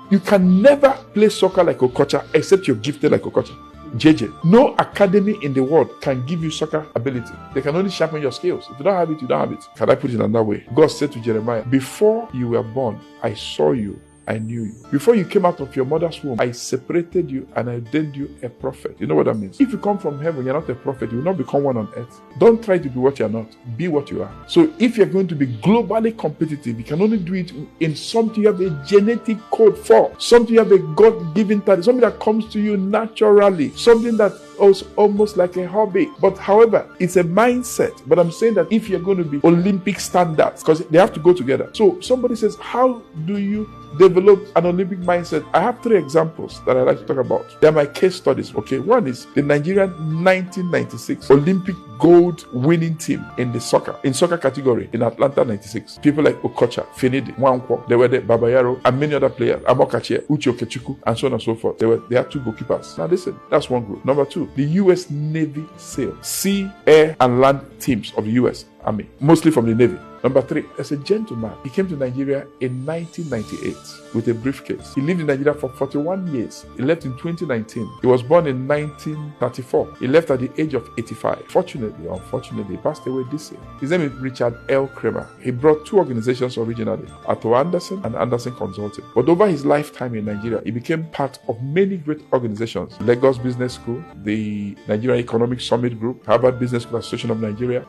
You can never play soccer like Okocha except you're gifted like Okocha. JJ, no academy in the world can give you soccer ability. They can only sharpen your skills. If you don't have it, you don't have it. Can I put it another way? God said to Jeremiah, before you were born, I saw you. I knew you. Before you came out of your mother's womb, I separated you and I ordained you a prophet. You know what that means? If you come from heaven, you're not a prophet. You will not become one on earth. Don't try to be what you're not. Be what you are. So if you're going to be globally competitive, you can only do it in something you have a genetic code for. Something you have a God-given talent. Something that comes to you naturally. Something that is almost like a hobby. But however, it's a mindset. But I'm saying that if you're going to be Olympic standards, because they have to go together. So somebody says, how do you develop an Olympic mindset? I have 3 examples that I like to talk about. They're my case studies. Okay, one is the Nigerian 1996 Olympic gold winning team in soccer category in Atlanta 96. People like Okocha, Finidi, Nwankwo, they were there, Babayaro, and many other players, Amokachi, Uche Okechukwu, and so on and so forth. They had 2 goalkeepers. Now listen, that's one group. Number 2, the US Navy SEAL, sea, air, and land teams of the US Army, mostly from the Navy. Number 3, as a gentleman, he came to Nigeria in 1998 with a briefcase. He lived in Nigeria for 41 years. He left in 2019. He was born in 1934. He left at the age of 85. Fortunately, unfortunately, he passed away this year. His name is Richard L. Kramer. He brought 2 organizations originally, Arthur Andersen and Andersen Consulting. But over his lifetime in Nigeria, he became part of many great organizations. Lagos Business School, the Nigerian Economic Summit Group, Harvard Business School Association of Nigeria,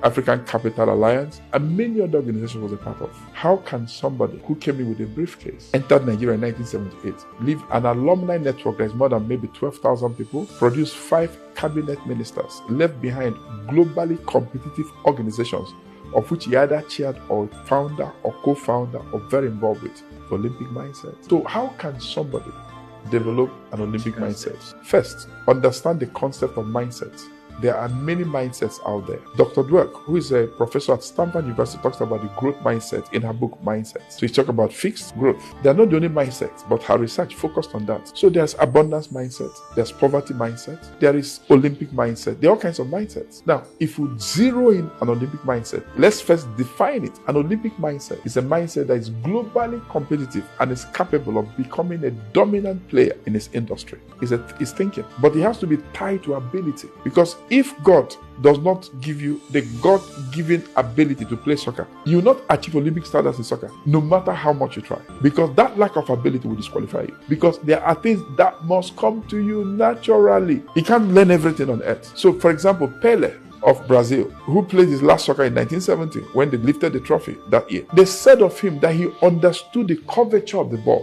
African Capital Alliance, and many other organizations was a part of. How can somebody who came in with a briefcase, entered Nigeria in 1978, live an alumni network that is more than maybe 12,000 people, produce 5 cabinet ministers, left behind globally competitive organizations of which he either chaired or founder or co-founder or very involved with the Olympic mindset? So how can somebody develop an Olympic mindset? First, understand the concept of mindset. There are many mindsets out there. Dr. Dweck, who is a professor at Stanford University, talks about the growth mindset in her book, Mindset. So he's talking about fixed growth. They are not the only mindsets, but her research focused on that. So there's abundance mindset, there's poverty mindset, there is Olympic mindset. There are all kinds of mindsets. Now, if we zero in an Olympic mindset, let's first define it. An Olympic mindset is a mindset that is globally competitive and is capable of becoming a dominant player in its industry. It's thinking. But it has to be tied to ability, because if God does not give you the God-given ability to play soccer, you will not achieve Olympic standards in soccer, no matter how much you try. Because that lack of ability will disqualify you. Because there are things that must come to you naturally. You can't learn everything on earth. So, for example, Pele of Brazil, who played his last soccer in 1970 when they lifted the trophy that year, they said of him that he understood the curvature of the ball.